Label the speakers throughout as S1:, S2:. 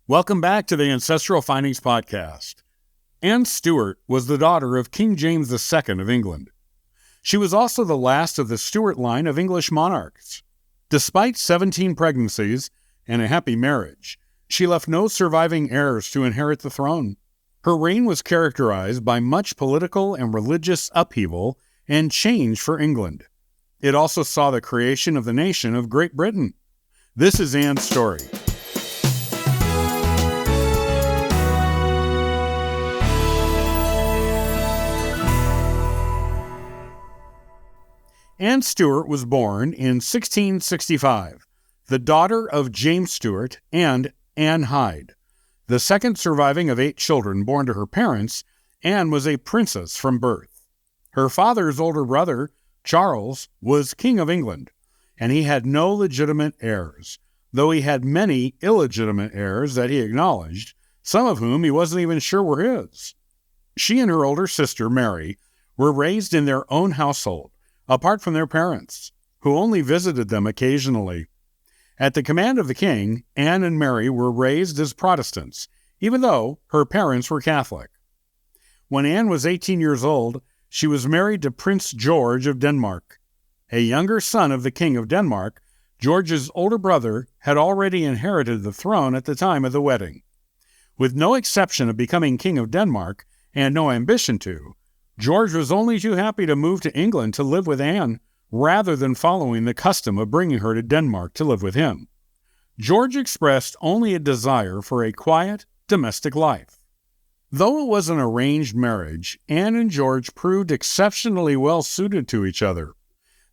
S1: Welcome back to the Ancestral Findings Podcast. Anne Stuart was the daughter of King James II of England. She was also the last of the Stuart line of English monarchs. Despite 17 pregnancies and a happy marriage, she left no surviving heirs to inherit the throne. Her reign was characterized by much political and religious upheaval and change for England. It also saw the creation of the nation of Great Britain. This is Anne's story. Anne Stuart was born in 1665, the daughter of James Stuart and Anne Hyde. The second surviving of 8 children born to her parents, Anne was a princess from birth. Her father's older brother, Charles, was King of England, and he had no legitimate heirs, though he had many illegitimate heirs that he acknowledged, some of whom he wasn't even sure were his. She and her older sister, Mary, were raised in their own household, apart from their parents, who only visited them occasionally. At the command of the king, Anne and Mary were raised as Protestants, even though her parents were Catholic. When Anne was 18 years old, she was married to Prince George of Denmark. A younger son of the King of Denmark, George's older brother had already inherited the throne at the time of the wedding. With no exception of becoming King of Denmark, and no ambition to, George was only too happy to move to England to live with Anne, rather than following the custom of bringing her to Denmark to live with him. George expressed only a desire for a quiet, domestic life. Though it was an arranged marriage, Anne and George proved exceptionally well suited to each other.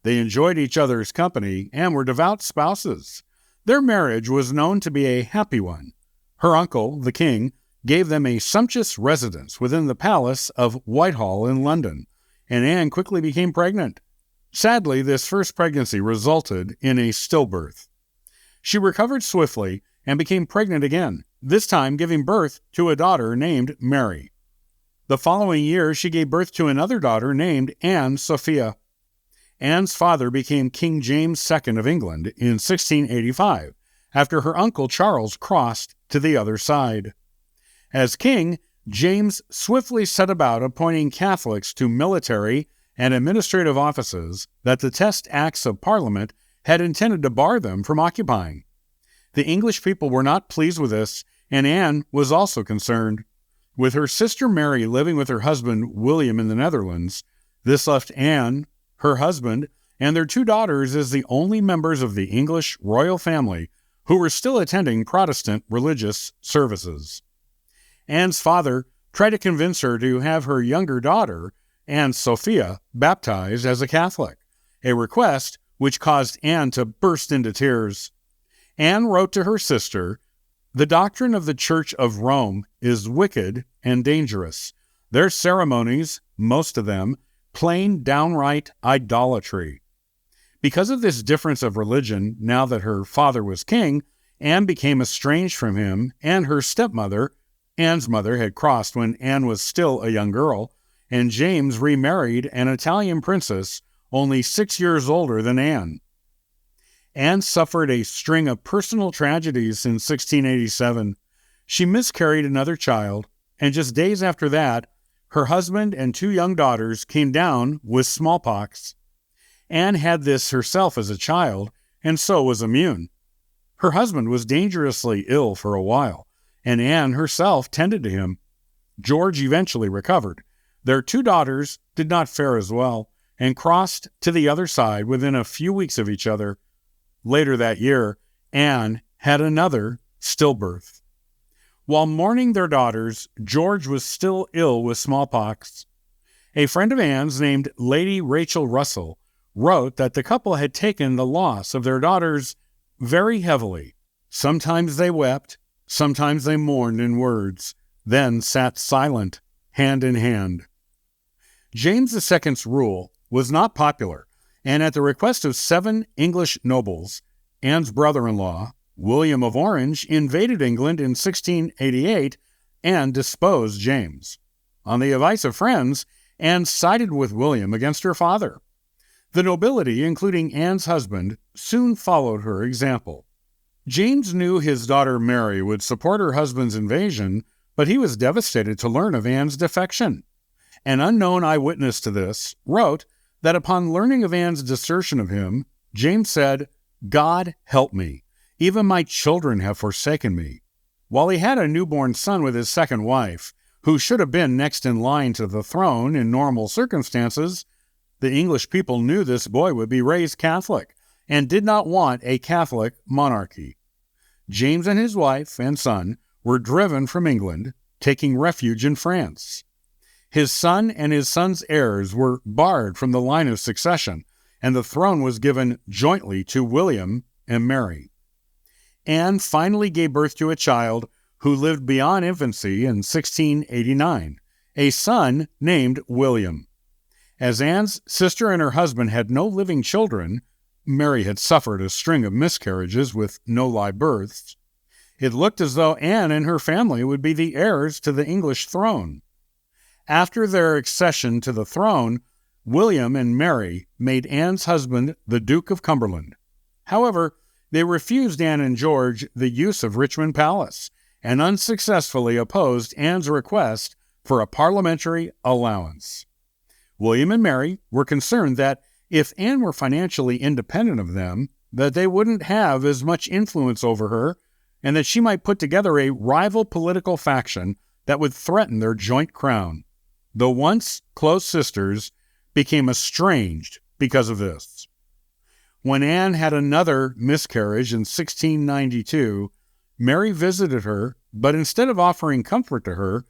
S1: They enjoyed each other's company and were devout spouses. Their marriage was known to be a happy one. Her uncle, the king, gave them a sumptuous residence within the palace of Whitehall in London, and Anne quickly became pregnant. Sadly, this first pregnancy resulted in a stillbirth. She recovered swiftly and became pregnant again, this time giving birth to a daughter named Mary. The following year, she gave birth to another daughter named Anne Sophia. Anne's father became King James II of England in 1685, after her uncle Charles crossed to the other side. As king, James swiftly set about appointing Catholics to military and administrative offices that the Test Acts of Parliament had intended to bar them from occupying. The English people were not pleased with this, and Anne was also concerned. With her sister Mary living with her husband William in the Netherlands, this left Anne, her husband, and their 2 daughters as the only members of the English royal family who were still attending Protestant religious services. Anne's father tried to convince her to have her younger daughter, Anne Sophia, baptized as a Catholic, a request which caused Anne to burst into tears. Anne wrote to her sister, "The doctrine of the Church of Rome is wicked and dangerous. Their ceremonies, most of them, plain downright idolatry." Because of this difference of religion, now that her father was king, Anne became estranged from him, and her stepmother, Anne's mother, had crossed when Anne was still a young girl, and James remarried an Italian princess only 6 years older than Anne. Anne suffered a string of personal tragedies in 1687. She miscarried another child, and just days after that, her husband and 2 young daughters came down with smallpox. Anne had this herself as a child, and so was immune. Her husband was dangerously ill for a while, and Anne herself tended to him. George eventually recovered. Their 2 daughters did not fare as well, and crossed to the other side within a few weeks of each other. Later that year, Anne had another stillbirth. While mourning their daughters, George was still ill with smallpox. A friend of Anne's named Lady Rachel Russell wrote that the couple had taken the loss of their daughters very heavily. Sometimes they wept, sometimes they mourned in words, then sat silent, hand in hand. James II's rule was not popular, and at the request of 7 English nobles, Anne's brother-in-law, William of Orange, invaded England in 1688 and disposed James. On the advice of friends, Anne sided with William against her father. The nobility, including Anne's husband, soon followed her example. James knew his daughter Mary would support her husband's invasion, but he was devastated to learn of Anne's defection. An unknown eyewitness to this wrote that upon learning of Anne's desertion of him, James said, "God help me. Even my children have forsaken me." While he had a newborn son with his second wife, who should have been next in line to the throne in normal circumstances, the English people knew this boy would be raised Catholic and did not want a Catholic monarchy. James and his wife and son were driven from England, taking refuge in France. His son and his son's heirs were barred from the line of succession, and the throne was given jointly to William and Mary. Anne finally gave birth to a child who lived beyond infancy in 1689, a son named William. As Anne's sister and her husband had no living children, Mary had suffered a string of miscarriages with no live births. It looked as though Anne and her family would be the heirs to the English throne. After their accession to the throne, William and Mary made Anne's husband the Duke of Cumberland. However, they refused Anne and George the use of Richmond Palace and unsuccessfully opposed Anne's request for a parliamentary allowance. William and Mary were concerned that if Anne were financially independent of them, that they wouldn't have as much influence over her and that she might put together a rival political faction that would threaten their joint crown. The once close sisters became estranged because of this. When Anne had another miscarriage in 1692, Mary visited her, but instead of offering comfort to her,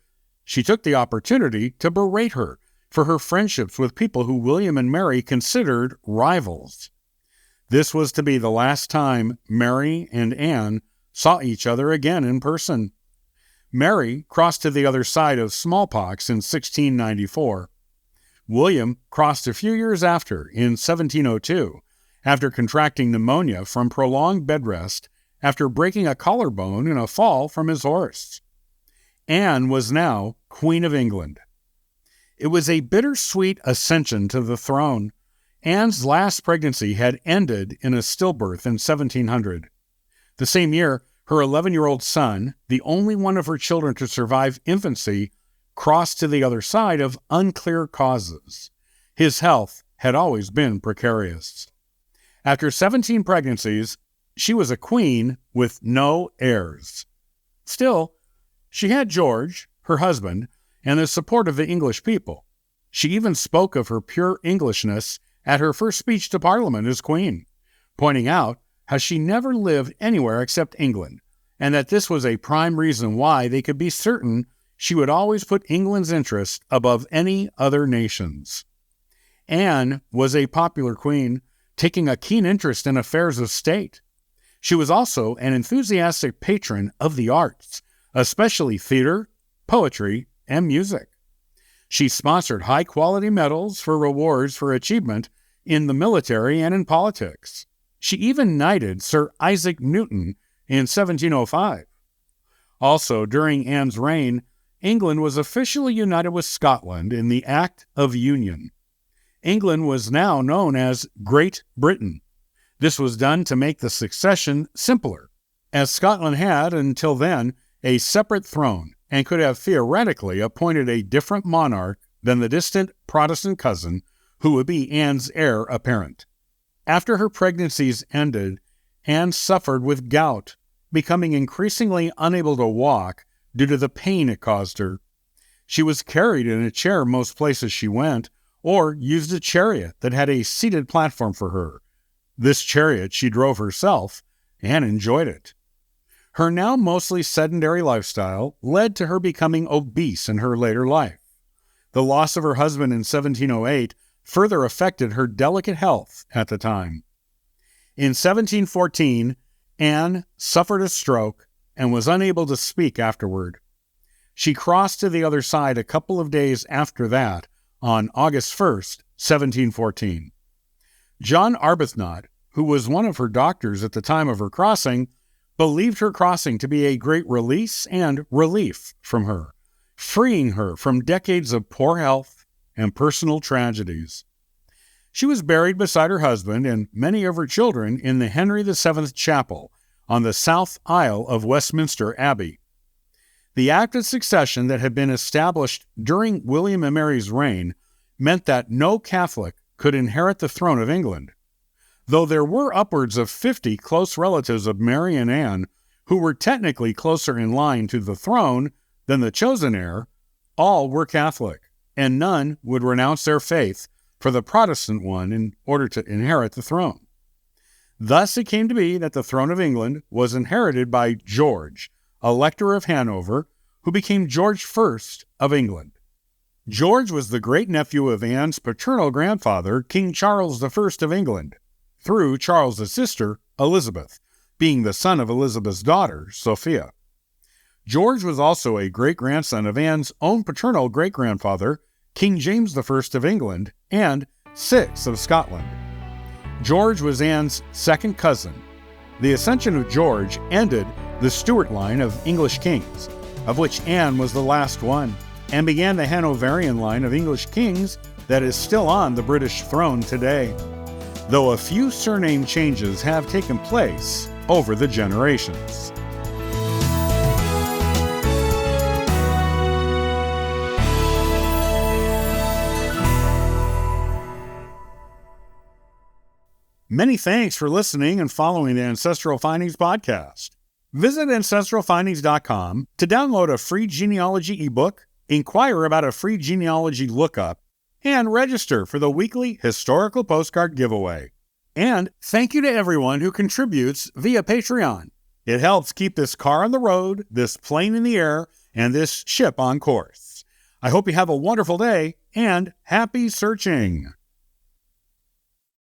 S1: she took the opportunity to berate her for her friendships with people who William and Mary considered rivals. This was to be the last time Mary and Anne saw each other again in person. Mary crossed to the other side of smallpox in 1694. William crossed a few years after, in 1702, after contracting pneumonia from prolonged bed rest after breaking a collarbone in a fall from his horse. Anne was now Queen of England. It was a bittersweet ascension to the throne. Anne's last pregnancy had ended in a stillbirth in 1700. The same year, her 11-year-old son, the only one of her children to survive infancy, crossed to the other side of unclear causes. His health had always been precarious. After 17 pregnancies, she was a queen with no heirs. Still, she had George, her husband, and the support of the English people. She even spoke of her pure Englishness at her first speech to Parliament as queen, pointing out how she never lived anywhere except England, and that this was a prime reason why they could be certain she would always put England's interests above any other nation's. Anne was a popular queen, taking a keen interest in affairs of state. She was also an enthusiastic patron of the arts, especially theater, poetry, and music. She sponsored high-quality medals for rewards for achievement in the military and in politics. She even knighted Sir Isaac Newton in 1705. Also, during Anne's reign, England was officially united with Scotland in the Act of Union. England was now known as Great Britain. This was done to make the succession simpler, as Scotland had, until then, a separate throne and could have theoretically appointed a different monarch than the distant Protestant cousin who would be Anne's heir apparent. After her pregnancies ended, Anne suffered with gout, becoming increasingly unable to walk due to the pain it caused her. She was carried in a chair most places she went, or used a chariot that had a seated platform for her. This chariot she drove herself and enjoyed it. Her now mostly sedentary lifestyle led to her becoming obese in her later life. The loss of her husband in 1708 further affected her delicate health at the time. In 1714, Anne suffered a stroke and was unable to speak afterward. She crossed to the other side a couple of days after that, on August 1st, 1714. John Arbuthnot, who was one of her doctors at the time of her crossing, believed her crossing to be a great release and relief from her, freeing her from decades of poor health and personal tragedies. She was buried beside her husband and many of her children in the Henry VII Chapel on the south aisle of Westminster Abbey. The Act of Succession that had been established during William and Mary's reign meant that no Catholic could inherit the throne of England. Though there were upwards of 50 close relatives of Mary and Anne who were technically closer in line to the throne than the chosen heir, all were Catholic, and none would renounce their faith for the Protestant one in order to inherit the throne. Thus it came to be that the throne of England was inherited by George, Elector of Hanover, who became George I of England. George was the great-nephew of Anne's paternal grandfather, King Charles I of England, through Charles's sister, Elizabeth, being the son of Elizabeth's daughter, Sophia. George was also a great-grandson of Anne's own paternal great-grandfather, King James I of England, and VI of Scotland. George was Anne's second cousin. The accession of George ended the Stuart line of English kings, of which Anne was the last one, and began the Hanoverian line of English kings that is still on the British throne today, though a few surname changes have taken place over the generations. Many thanks for listening and following the Ancestral Findings podcast. Visit ancestralfindings.com to download a free genealogy ebook, inquire about a free genealogy lookup, and register for the weekly historical postcard giveaway. And thank you to everyone who contributes via Patreon. It helps keep this car on the road, this plane in the air, and this ship on course. I hope you have a wonderful day and happy searching.